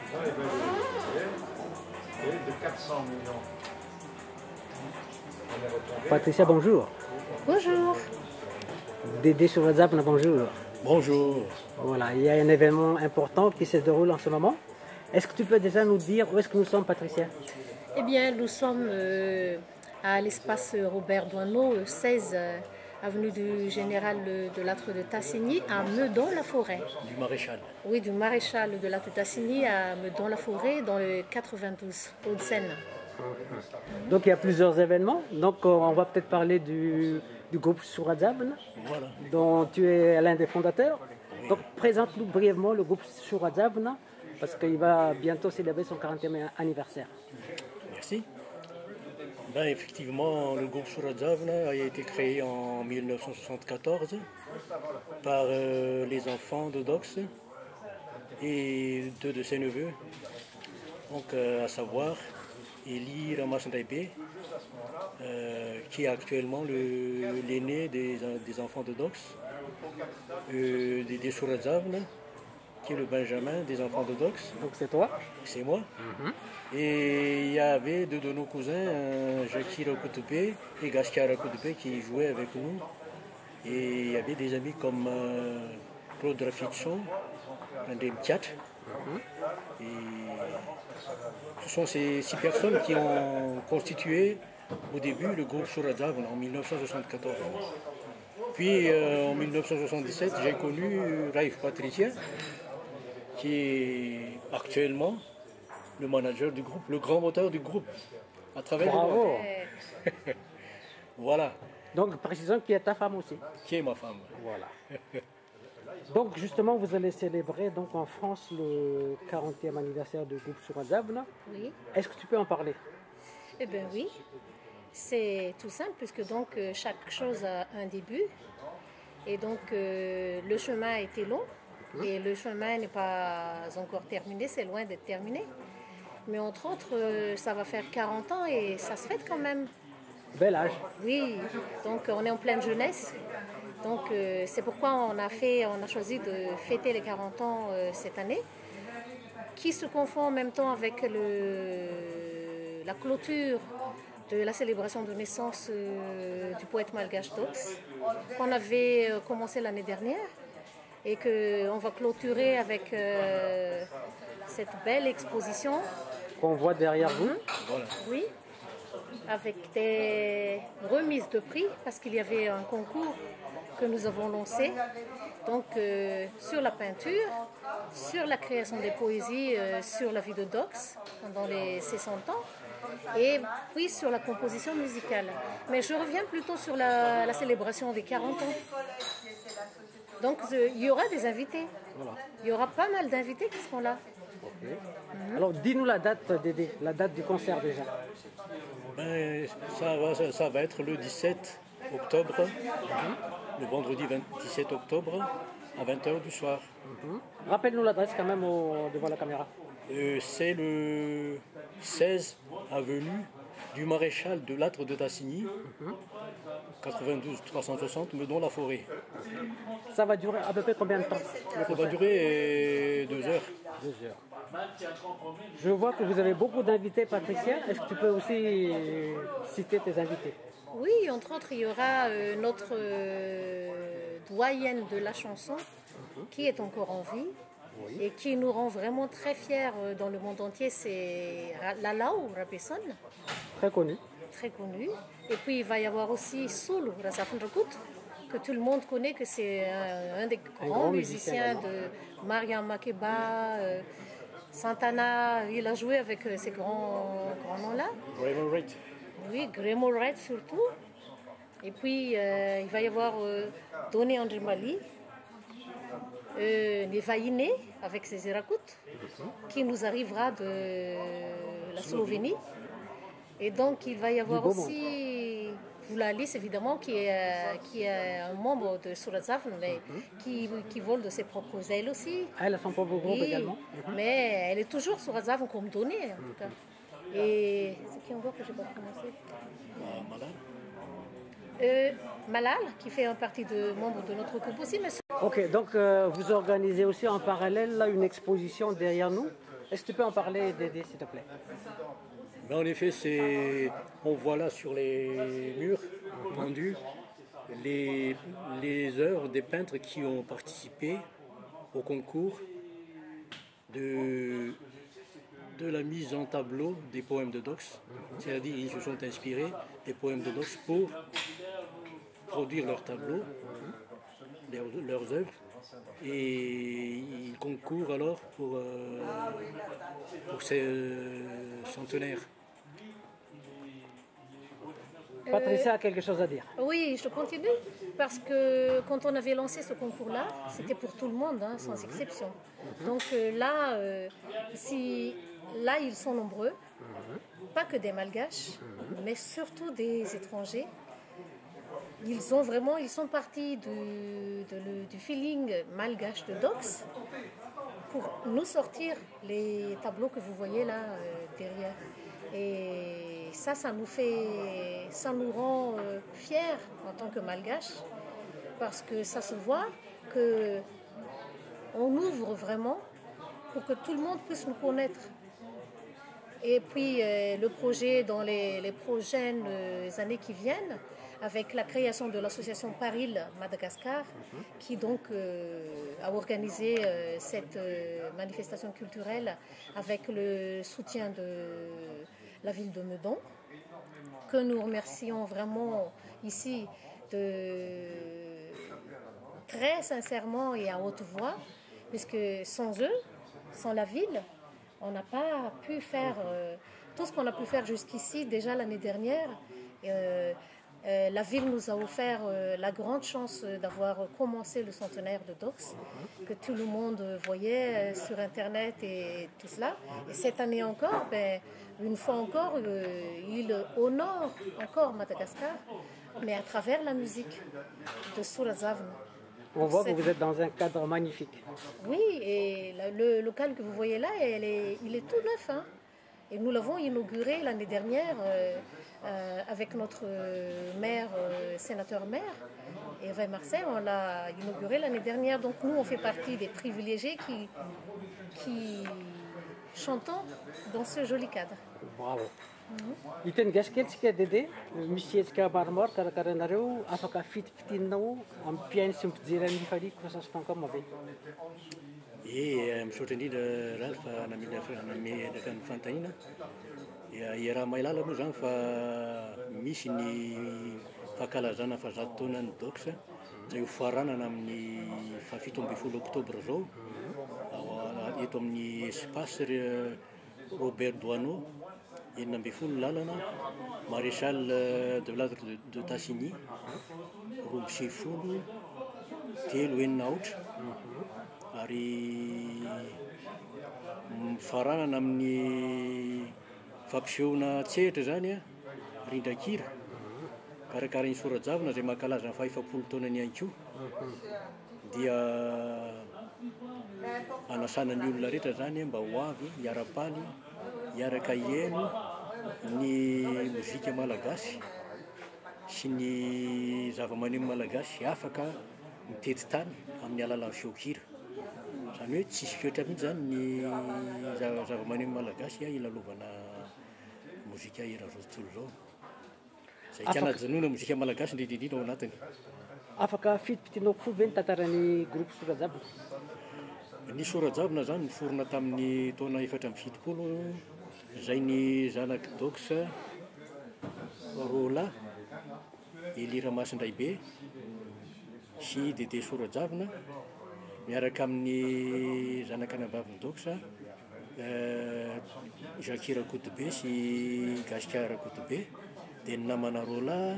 De 400 millions. Patricia, bonjour. Bonjour. Dédé sur WhatsApp, bonjour. Bonjour. Voilà, il y a un événement important qui se déroule en ce moment. Est-ce que tu peux déjà nous dire où est-ce que nous sommes, Patricia? Eh bien, nous sommes à l'espace Robert Doisneau, 16 avenue du Général de Lattre de Tassigny, à Meudon-la-Forêt. Du maréchal. Oui, du maréchal de Lattre de Tassigny à Meudon-la-Forêt, dans le 92, Hauts-de-Seine. Donc il y a plusieurs événements. Donc on va peut-être parler du groupe Sourazabn, Voilà. dont tu es l'un des fondateurs. Donc présente-nous brièvement le groupe Sourazabn, parce qu'il va bientôt célébrer son 40e anniversaire. Merci. Ben, effectivement, le groupe Sourazabn a été créé en 1974 par les enfants de Dox et deux de ses neveux, donc à savoir Eli Ramasantaipe, qui est actuellement l'aîné des enfants de Dox, des Sourazabn, qui est le Benjamin des enfants de Dox. Donc c'est toi? C'est moi. Et il y avait deux de nos cousins, Jackie Rakoutoupé et Gaskia Rakoutoupé, qui jouaient avec nous. Et il y avait des amis comme Claude Rafitson, André Mtiat. Et ce sont ces 6 personnes qui ont constitué au début le groupe Sourazabn en 1974. Puis en 1977, j'ai connu Raif Patricia, qui est actuellement le manager du groupe, le grand moteur du groupe, à travers le Bravo. monde. Voilà, Donc précisons qu'il y a ta femme aussi. qui est ma femme. Voilà. Donc justement, vous allez célébrer donc en France le 40e anniversaire du groupe Sourazabn. Oui. Est-ce que tu peux en parler? Eh bien oui, c'est tout simple puisque donc chaque chose a un début et donc le chemin a été long et le chemin n'est pas encore terminé, c'est loin d'être terminé. Mais entre autres, ça va faire 40 ans et ça se fête quand même. Bel âge. Oui, donc on est en pleine jeunesse. Donc c'est pourquoi on a choisi de fêter les 40 ans cette année, qui se confond en même temps avec la clôture de la célébration de naissance du poète malgache Dox, qu'on avait commencé l'année dernière et qu'on va clôturer avec cette belle exposition. Qu'on voit derrière vous. Voilà. Oui, avec des remises de prix parce qu'il y avait un concours que nous avons lancé. Donc sur la peinture, sur la création des poésies, sur la vie de Dox pendant ces 100 ans et puis sur la composition musicale. Mais je reviens plutôt sur la célébration des 40 ans. Donc il y aura des invités. Il y aura pas mal d'invités qui seront là. Alors dis-nous la date, Dédé, la date du concert déjà. Ben, ça va être le 17 octobre, le vendredi 17 octobre, à 20h du soir. Rappelle-nous l'adresse quand même devant la caméra. C'est le 16 avenue du maréchal de Lattre de Tassigny, 92 360 Meudon-la-Forêt. Ça va durer à peu près combien de temps? Ça va durer 2 heures. 2 heures. Je vois que vous avez beaucoup d'invités, Patricia. Est-ce que tu peux aussi citer tes invités? Oui, entre autres, il y aura notre doyenne de la chanson qui est encore en vie et qui nous rend vraiment très fiers dans le monde entier. C'est Lalau Rabesson, Très connu. très connu. Et puis il va y avoir aussi Soul Rasafundrakut, que tout le monde connaît, que c'est un des grands musiciens de Mariam Makeba, Santana. Il a joué avec ces grands noms-là. Raymond Wright. Oui, Gremo Wright surtout. Et puis, il va y avoir Donné André Mali, Nevaïné avec ses Erakout, qui nous arrivera de la Slovénie. Et donc, il va y avoir aussi Voulalis, évidemment, qui est un membre de Sourazabn, mais qui vole de ses propres ailes aussi. Elle a son propre groupe également. Mais elle est toujours Sourazabn comme Donné, en tout cas. Et c'est qui encore que je n'ai pas prononcé? Malal, qui fait partie de membres de notre groupe aussi. Mais... Ok, donc vous organisez aussi en parallèle là, une exposition derrière nous Est-ce que tu peux en parler, Dédé, s'il te plaît? Ben, en effet, on voit là sur les murs pendus les œuvres des peintres qui ont participé au concours de la mise en tableau des poèmes de Dox. C'est-à-dire qu'ils se sont inspirés des poèmes de Dox pour produire leurs tableaux, leurs œuvres, et ils concourent alors pour ces centenaires. Patricia a quelque chose à dire. Oui, je continue parce que quand on avait lancé ce concours-là, c'était pour tout le monde, hein, sans exception. Donc là, ils sont nombreux, pas que des Malgaches, mais surtout des étrangers. Ils sont partis du feeling malgache de Dox pour nous sortir les tableaux que vous voyez là derrière. Et ça nous rend fiers en tant que Malgaches, parce que ça se voit que on ouvre vraiment pour que tout le monde puisse nous connaître. Et puis le projet dans les prochaines années qui viennent, avec la création de l'association Paril Madagascar, qui donc a organisé cette manifestation culturelle avec le soutien de la ville de Meudon, que nous remercions vraiment ici très sincèrement et à haute voix, puisque sans eux, sans la ville, on n'a pas pu faire tout ce qu'on a pu faire jusqu'ici déjà l'année dernière. La ville nous a offert la grande chance d'avoir commencé le centenaire de Dox, que tout le monde voyait sur Internet et tout cela. Et cette année encore, une fois encore, il honore encore Madagascar, mais à travers la musique de Surazavn. On voit que vous êtes dans un cadre magnifique. Oui, et le local que vous voyez là, il est tout neuf, hein. Et nous l'avons inauguré l'année dernière avec notre maire, sénateur-maire, Hervé Marseille. On l'a inauguré l'année dernière. Donc nous, on fait partie des privilégiés qui chantons dans ce joli cadre. Bravo. Iteny gasy kely tsika Dédé, misy hetsika maromaro karakaranareo afaka fitifitinao amin'ny mpiaino sy mipijery amin'ny fariako fa sasotanko ave. Misaotra indrindra raha fa nametraka ny fantaniana. Raha mahalala moa zany fa misy ny fankalazana fa 100 taona ny Dox izay ho foaranana amin'ny fafito ambin'ny folo oktobra zao eto amin'ny espace Robert Doisneau, enina ambin'ny folo lalana maréchal de l'ordre de Tassigny, roa amby sivifolo telo enina aotra, ary mifaranana amin'ny fampisehoana tsehatra zany a rindran-kira karakara ny Soradjavona izay mankalaza ny faha-efapolo taona ny anko, dia anasana ny olona rehetra zany mba ho avy hiara-paly hiaraka hihaino ny mozika malagasy sy ny zava-maneno malagasy afaka mitety tany amin'ny alalan'ny feokira. Zany hoe tsisy feotra mihitsy zany ny zava-maneno malagasy ilalovana mozika eran'izao tontolo zao. Izay tiana janoana mozika malagasy indrindrindrindra ao anatiny. Afaka fitipitinao koa ve ny tantaran'ny groupe Soradjavona? Ny Soradjavona zany niforona tamin'ny taona 470, izay ny zanaky Dox, Rola, Elira Masindraibe sy Dédé Soradjavona miaraka amin'ny zanakan'ambaviny Dox, Jackie Rakotobe sy Gaskia Rakotobe, dia ny namana Rola,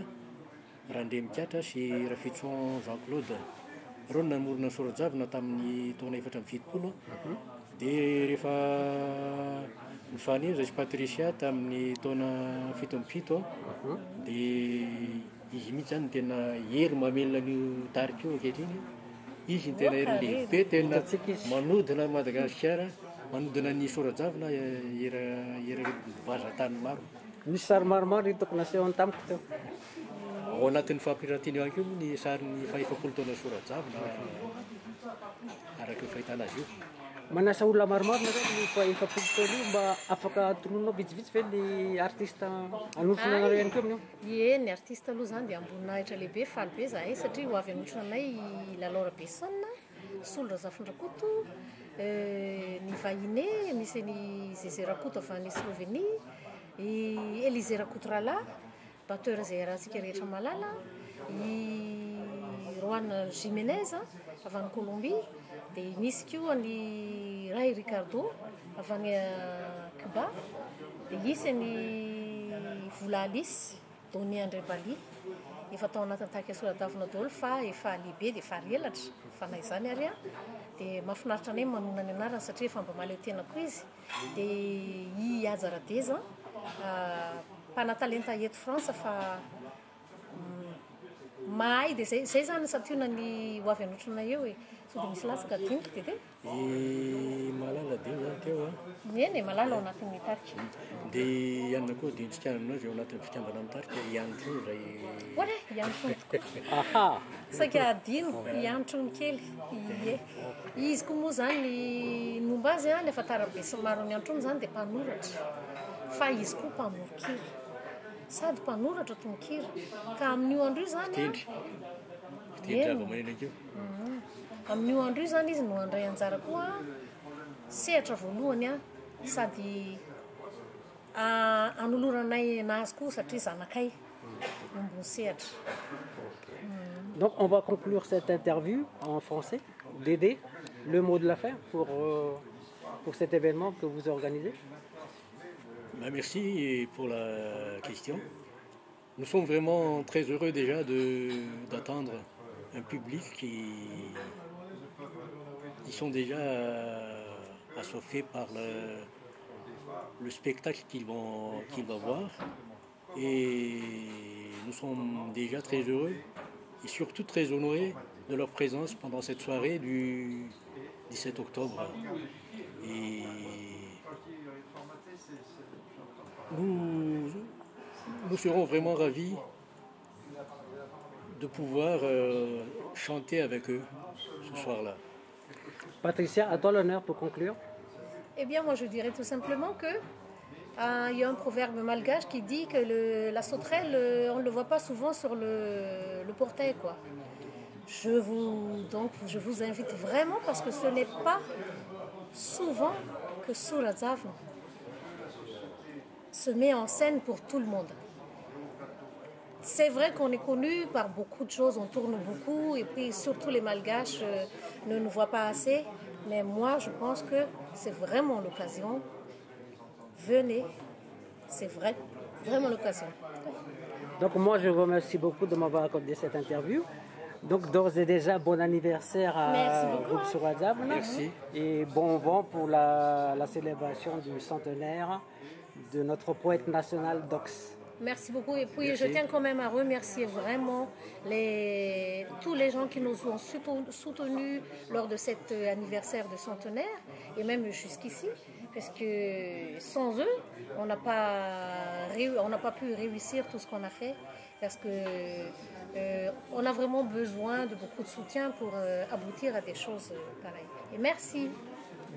Randre Mikatra sy Rafitson Jean-Claude. Reo namorona ny Soradjavona tamin'ny taona 470, dia rehefa nifanena Zazy Patricia tamin'ny taona 77, dia izy mihitsy zany tena hery mamelona an'io tarika io ankehitriny. Izy ny tena hery lehibe, tena manodina Madagasikara, manodina ny Soradjavona hery vazan-tany maro. Misy sary maromaro hitako naseho tamiko teo. Ao anatin'ny fampirantiana ihany koa ny sarin'ny faha-efapolo taona Soradjavona araka ny fahitana azy io. manasa olona maromaro nareo fa efa politely io mba afaka tononao vitsivitsy ve ny artiste anotrona anareo ihany koa amin'io? Ie, ny artiste aloha zany dia amboninahitra lehibe, faly be zahay satria ho avy anotrona anay la Laura Besson, Solra Zafindrakoto, ny Vahiné, misy ny Zézé Rakoto avy any Slovenie, i Élisée Rakoto Rala, batteur izay rahantsika rehetra malala, i Roana Jiménez avy any Colombie, dia misy koa ny Ray Ricardo avy any Cuba, dia misy ny Vola Alice Doni André Bali, efa tao anatin'ny Takesola Davina daholo fa efa lehibe dia efa relatra fanahy izany ary a, dia mahafinaritra anay manona ny anarany satria efa mba mahaleo tenako izy. Dia i Ajaradeza mpanatalenta eto France fa mahay dia zay zany sationa ny ho avy anotrana eo e. So dia misy latsaka dinika dia malala dia zany teo a. eny e, malala ao anatin'ny tarika. Dia ianona koa dia nitsikana zay ao anatin'ny fitiavana amin'ny tarika ianotro ray. Oare ianotro tokoa. Aha! Saika adino ianotro ny kely. Ie. Izy koa moa zany ny momba azy a, ny afatarabe sy maro ny antrony zany dia mpanoratra. Fa izy koa mpamorokira. Sady mpanoratra tononkira. Ka amin'io andro io zany a. Fitendry zava-maneno akeo. Amin'io andro io zany izy no andray anjara koa sehatra voalohany a, sady anoloranay nazy koa satria zanakay ambony sehatra. Donc on va conclure cette interview en français. Dédé, le mot de la fin pour cet événement que vous organisez. Merci pour la question. Nous sommes vraiment très heureux déjà d'attendre un public qui sont déjà assoiffés par le spectacle qu'il va voir. Et nous sommes déjà très heureux et surtout très honorés de leur présence pendant cette soirée du 17 octobre. Et nous serons vraiment ravis de pouvoir chanter avec eux ce soir-là. Patricia, à toi l'honneur pour conclure. Eh bien, moi je dirais tout simplement que il y a un proverbe malgache qui dit que la sauterelle, on ne le voit pas souvent sur le portail, quoi. Donc, je vous invite vraiment parce que ce n'est pas souvent que Solra Zavna se met en scène pour tout le monde. C'est vrai qu'on est connu par beaucoup de choses, on tourne beaucoup et puis surtout les Malgaches ne nous voient pas assez. Mais moi, je pense que c'est vraiment l'occasion. Venez, c'est vrai, vraiment l'occasion. Donc moi, je vous remercie beaucoup de m'avoir accordé cette interview. Donc d'ores et déjà, bon anniversaire à Groupe Solra Zavna. Merci. Et bon vent pour la célébration du centenaire de notre poète national Dox. Merci beaucoup. Et puis, Merci. Je tiens quand même à remercier vraiment tous les gens qui nous ont soutenus lors de cet anniversaire de centenaire, et même jusqu'ici, parce que sans eux, on n'a pas pu réussir tout ce qu'on a fait, parce que on a vraiment besoin de beaucoup de soutien pour aboutir à des choses pareilles. Et merci.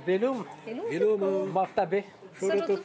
Velum, Hello. Maftabe. Salut.